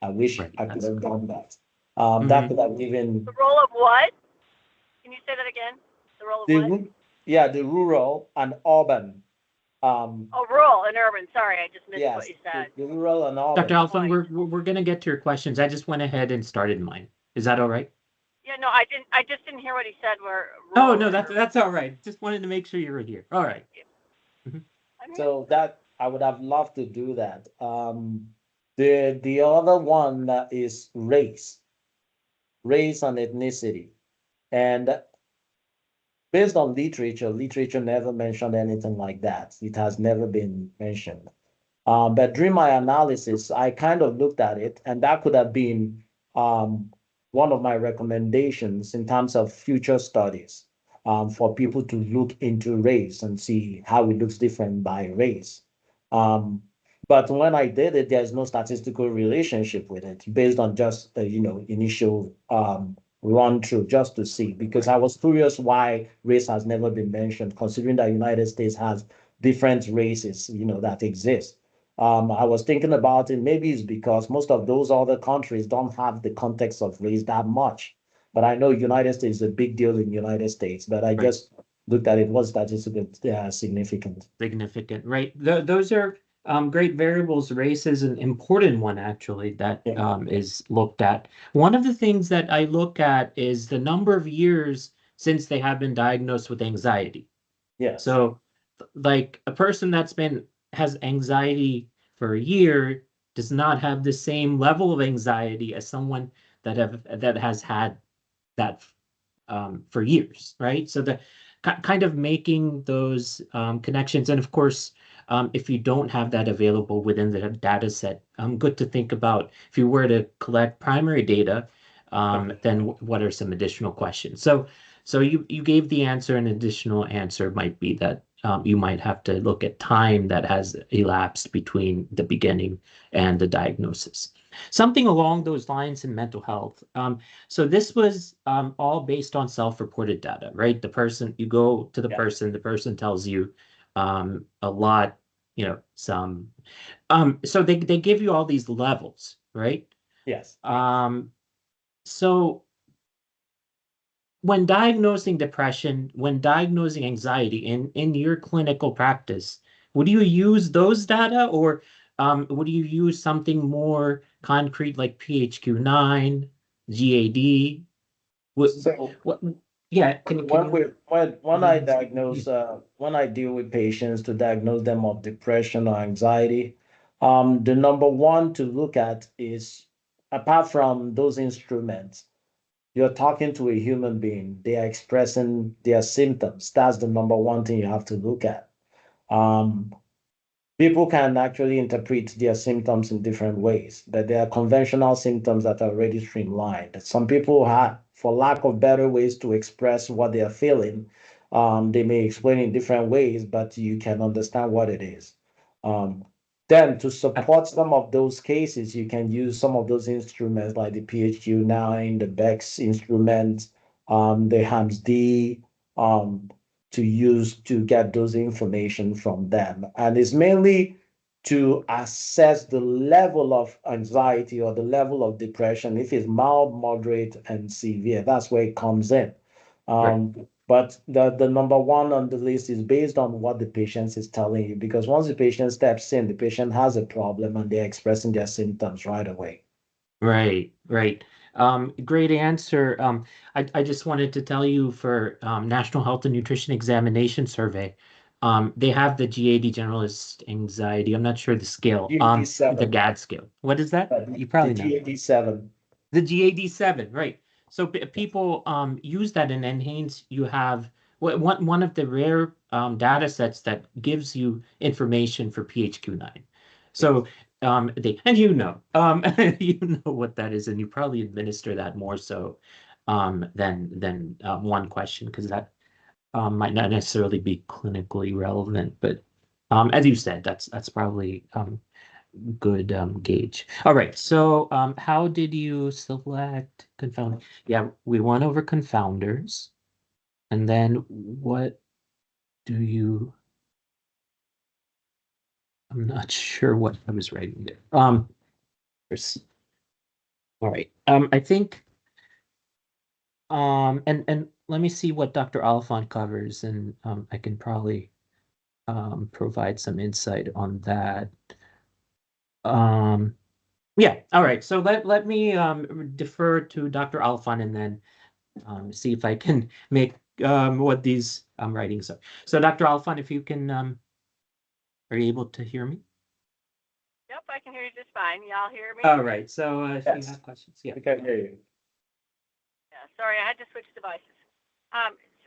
I wish Right. I could That's have done that. That mhm. could have given The role of what? Can you say that again? The role of what? yeah, the rural and urban. Um, Oh, rural and urban. Sorry, I just missed what yes, you said. the rural and Dr. urban. Good Alphen, point. we're gonna get to your questions. I just went ahead and started mine. Is that all right? Yeah, no, I didn't. I just didn't hear what he said. Where Oh rural no, and that's urban. all right. Just wanted to make sure you were here. All Thank right. you. Mhm. I'm here. So that I would have loved to do that. The other one is race and ethnicity. And based on literature, literature never mentioned anything like that. It has never been mentioned. But during my analysis, I kind of looked at it, and that could have been um, one of my recommendations in terms of future studies for people to look into race and see how it looks different by race. Um, but when I did it, there's no statistical relationship with it based on just initial run through just to see, because I was curious why race has never been mentioned, considering that United States has different races, that exist. I was thinking about it. Maybe it's because most of those other countries don't have the context of race that much. But I know United States is a big deal in United States. But I Right. just looked at it. Was statistically significant? Significant. Right. Those are great variables. Race is an important one actually that Yeah. is looked at. One of the things that I look at is the number of years since they have been diagnosed with anxiety. Yes. So, like a person that's been has anxiety for a year does not have the same level of anxiety as someone that has had that for years, right? So the kind of making those connections, and of course, if you don't have that available within the data set, good to think about if you were to collect primary data, then what are some additional questions? So you gave the answer. An additional answer might be that you might have to look at time that has elapsed between the beginning and the diagnosis. Something along those lines in mental health. So this was all based on self-reported data, right? The person, you go to the Yeah. person, the person tells you a lot, some. So they give you all these levels, right? Yes. So when diagnosing depression, when diagnosing anxiety in your clinical practice, would you use those data, or would you use something more concrete like PHQ-9, GAD? What, So what, yeah, can when you? we when I Mhm. diagnose when I deal with patients to diagnose them of depression or anxiety, the number one to look at is, apart from those instruments, you're talking to a human being. They are expressing their symptoms. That's the number one thing you have to look at. Um, People can actually interpret their symptoms in different ways. That there are conventional symptoms that are already streamlined. Some people have, for lack of better ways to express what they are feeling, they may explain in different ways, but you can understand what it is. Um, then to support some of those cases, you can use some of those instruments like the PHQ-9, the Beck's instrument, the HAMS-D, um, to use to get those information from them. And it's mainly to assess the level of anxiety or the level of depression. If it's mild, moderate, and severe, that's where it comes in. Right. But the number one on the list is based on what the patient is telling you, because once the patient steps in, the patient has a problem and they're expressing their symptoms right away. Right, right. Great answer. I just wanted to tell you for National Health and Nutrition Examination Survey, they have the GAD Generalist Anxiety. I'm not sure the scale, GAD the 7, GAD scale. What is that? You the probably know. GAD 7. The GAD-7, right. So people use that in NHANES. You have one of the rare data sets that gives you information for PHQ-9. Yes. So and you know what that is, and you probably administer that more so than one question, because that might not necessarily be clinically relevant. But as you said, that's probably good gauge. All right. So how did you select confound? Yeah, we went over confounders. And then what do you, I'm not sure what I was writing there. All right. I think and let me see what Dr. Alfon covers, and I can probably provide some insight on that. Um yeah, all right. So let me defer to Dr. Alfon, and then see if I can make what these writings are. So Dr. Alfon, if you can, are you able to hear me? Yep, I can hear you just fine. Y'all hear me? All right. So if you Yes, have questions, yeah. we can hear you. Yeah, sorry, I had to switch devices.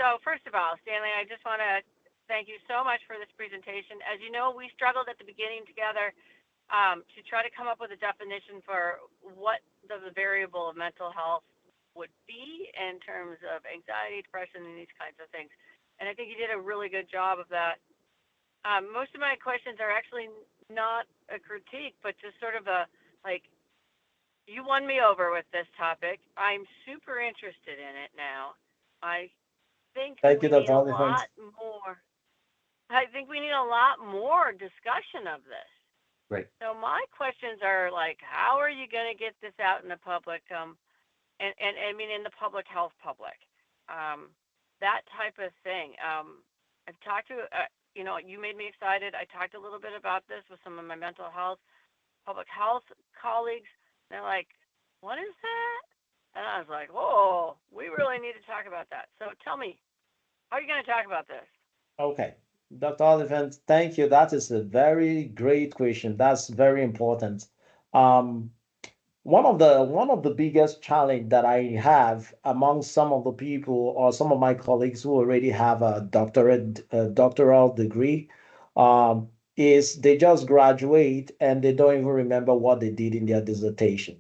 So first of all, Stanley, I just want to thank you so much for this presentation. As you know, we struggled at the beginning together to try to come up with a definition for what the variable of mental health would be in terms of anxiety, depression, and these kinds of things. And I think you did a really good job of that. Most of my questions are actually not a critique, but just sort of a like, you won me over with this topic. I'm super interested in it now. I think Thank you, we need Dr. a Oliphant. lot more. I think we need a lot more discussion of this. Right. So my questions are like, how are you going to get this out in the public? And I mean in the public health public, that type of thing. I've talked to, you made me excited. I talked a little bit about this with some of my mental health, public health colleagues. They're like, what is that? And I was like, whoa, we really need to talk about that. So tell me, how are you going to talk about this? Okay, Dr. Oliphant, thank you. That is a very great question. That's very important. Um, one of the biggest challenge that I have among some of the people or some of my colleagues who already have a doctoral degree, um, is they just graduate and they don't even remember what they did in their dissertation.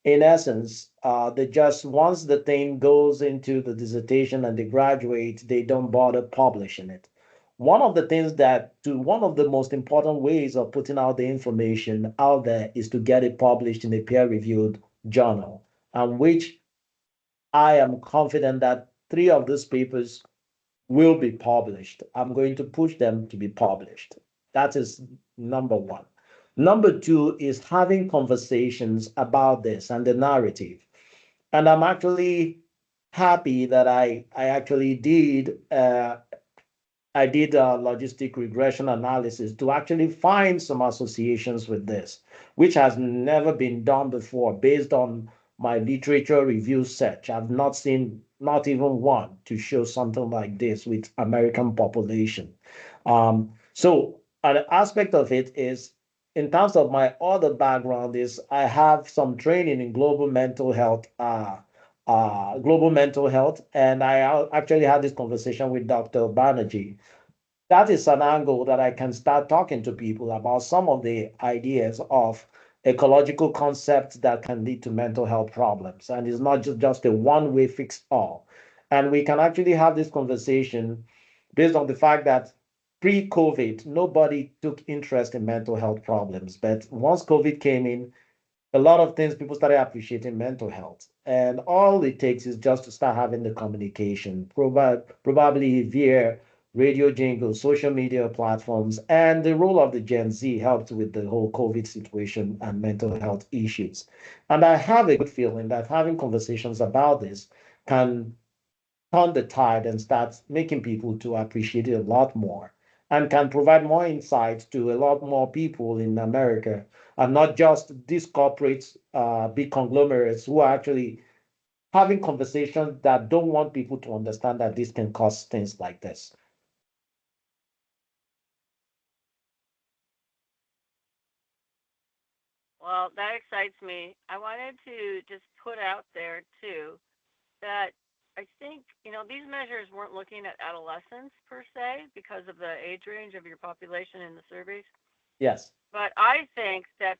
In essence, they just once the thing goes into the dissertation and they graduate, they don't bother publishing it. One of the most important ways of putting out the information out there is to get it published in a peer-reviewed journal, and which I am confident that three of these papers will be published. I'm going to push them to be published. That is number one. Number two is having conversations about this and the narrative. And I'm actually happy that I actually did a logistic regression analysis to actually find some associations with this, which has never been done before based on my literature review search. I've not seen not even one to show something like this with American population. So an aspect of it is in terms of my other background is I have some training in global mental health, and I actually had this conversation with Dr. Banerjee. That is an angle that I can start talking to people about some of the ideas of ecological concepts that can lead to mental health problems. And it's not just a one-way fix all. And we can actually have this conversation based on the fact that pre-COVID, nobody took interest in mental health problems. But once COVID came in, a lot of things people started appreciating mental health. And all it takes is just to start having the communication, probably via radio jingles, social media platforms, and the role of the Gen Z helped with the whole COVID situation and mental health issues. And I have a good feeling that having conversations about this can turn the tide and start making people to appreciate it a lot more and can provide more insights to a lot more people in America and not just these corporates, big conglomerates who are actually having conversations that don't want people to understand that this can cause things like this. Well, that excites me. I wanted to just put out there too that I think, these measures weren't looking at adolescents per se because of the age range of your population in the surveys. Yes, But I think that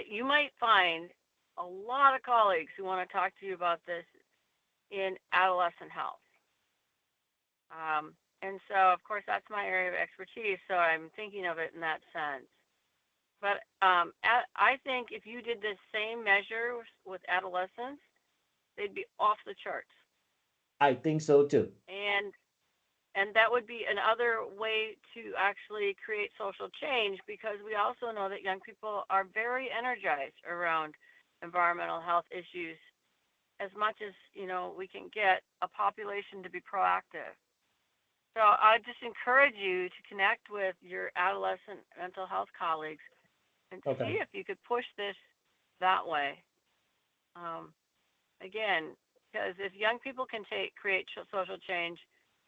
you might find a lot of colleagues who want to talk to you about this in adolescent health. And so, of course, that's my area of expertise. So I'm thinking of it in that sense. But I think if you did the same measure with adolescents, they'd be off the charts. I think so too. And that would be another way to actually create social change because we also know that young people are very energized around environmental health issues as much as we can get a population to be proactive. So I just encourage you to connect with your adolescent mental health colleagues and Okay. see if you could push this that way. Um, Again, because if young people can create social change,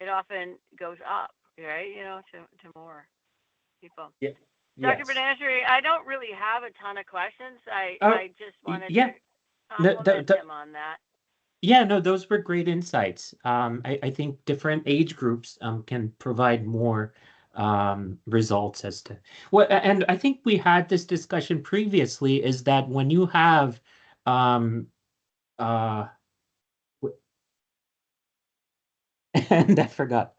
it often goes up, right? To more people. Yeah. Dr. Yes. Benashri, I don't really have a ton of questions. Oh, I just wanted to yeah. The, the, compliment the, him on that. yeah, no, those were great insights. I think different age groups can provide more results as to and I think we had this discussion previously, is that when you have um, uh, and I forgot.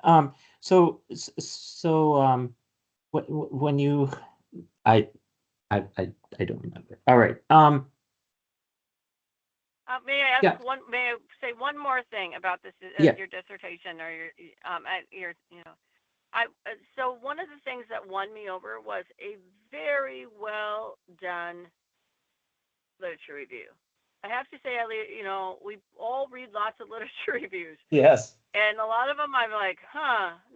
When you I I don't remember. All right. May I ask Yeah, one? May I say one more thing about this? yeah. Your dissertation or your. So one of the things that won me over was a very well done literature review. I have to say, we all read lots of literature reviews, Yes. and a lot of them I'm like,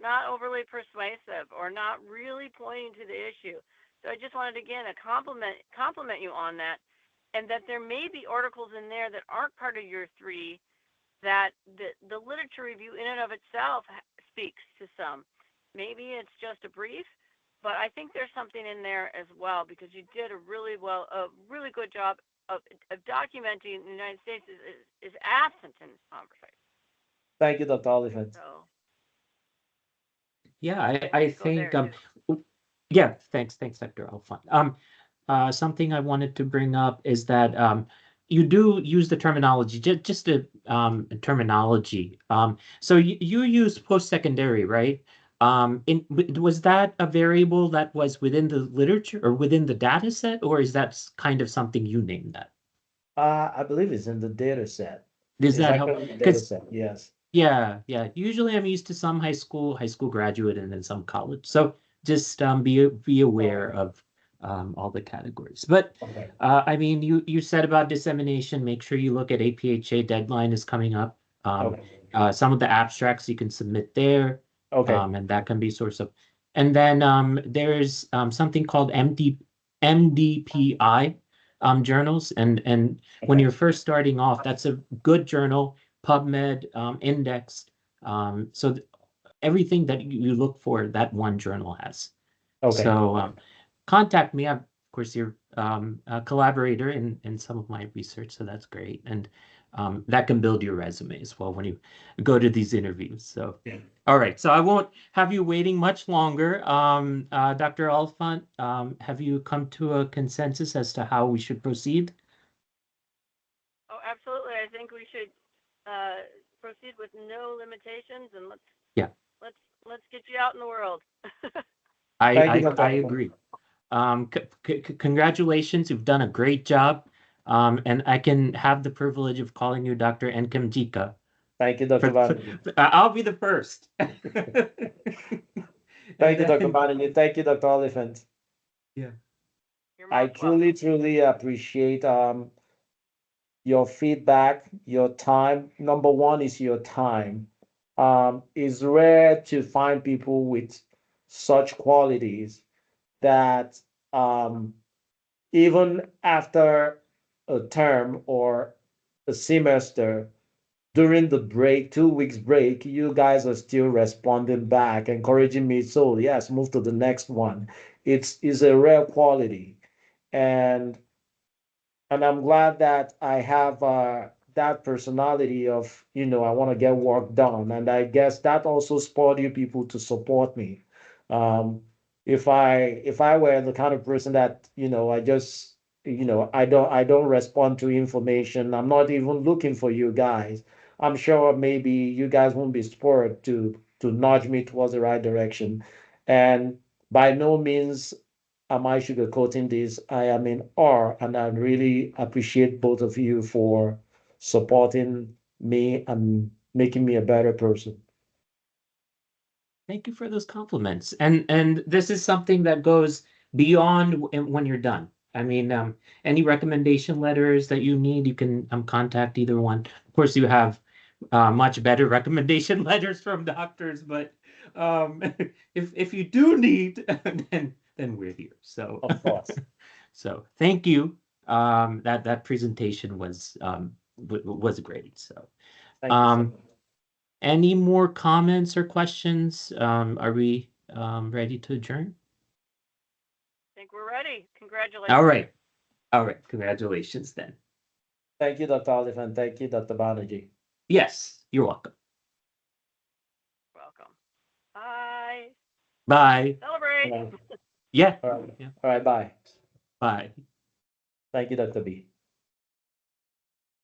not overly persuasive or not really pointing to the issue. So I just wanted again to compliment you on that, and that there may be articles in there that aren't part of your three that the literature review in and of itself speaks to some. Maybe it's just a brief, but I think there's something in there as well because you did a really good job of documenting the United States is absent in this conversation. Thank you, Dr. Oliphant. So Yeah, I I think you go think there too. yeah, thanks, Dr. Alfon. Something I wanted to bring up is that you do use the terminology, just the terminology. So you use post-secondary, right? Was that a variable that was within the literature or within the data set, or is that kind of something you named that? I believe it's in the data set. Does It's that help? actually in the data Because set, yes. yeah. Usually I'm used to some high school graduate, and then some college. So just be aware of all the categories. But Okay. I mean, you said about dissemination. Make sure you look at APHA deadline is coming up. Okay. Some of the abstracts you can submit there, Okay. and that can be source of. And then there's something called MDPI journals, and when Okay. you're first starting off, that's a good journal, PubMed indexed. So everything that you look for, that one journal has. Okay. So contact me. I'm, of course, you're a collaborator in some of my research, so that's great. And that can build your resume as well when you go to these interviews. So, Yeah. all right. So I won't have you waiting much longer. Dr. Alfont, have you come to a consensus as to how we should proceed? Oh, absolutely. I think we should proceed with no limitations and Yeah, let's let's get you out in the world. Thank you, I Dr. Oliphant. agree. Congratulations, you've done a great job. And I can have the privilege of calling you Dr. Nkemjika. Thank you, Dr. Banerjee. I'll be the first. And Thank you, Dr. then, Banerjee. Thank you, Dr. Oliphant. yeah, You're I most welcome. truly appreciate your feedback, your time. Number one is your time. It's rare to find people with such qualities that even after a term or a semester, during the break, 2 weeks break, you guys are still responding back, encouraging me. So yes, move to the next one. It's a rare quality, and I'm glad that I have that personality of, I want to get work done, and I guess that also spurred you people to support me. Um, if I were the kind of person that, I just, I don't respond to information. I'm not even looking for you guys. I'm sure maybe you guys won't be spurred to nudge me towards the right direction, and by no means am I sugarcoating this? I am in awe, and I really appreciate both of you for supporting me and making me a better person. thank you for those compliments. And this is something that goes beyond when you're done. I mean, any recommendation letters that you need, you can contact either one. Of course, you have much better recommendation letters from doctors, but um, if you do need, then we're here. So Of course. so thank you. That presentation was great. So Thank you so um, much. any more comments or questions? Are we ready to adjourn? I think we're ready. All Congratulations. right. All right. Congratulations then. Thank you, Dr. Oliphant. Thank you, Dr. Banerjee. Yes, you're welcome. Welcome. Bye. Bye. Celebrate. All right. Yeah. All right. Yeah. All right. Bye. Bye. Thank you, Dr. B.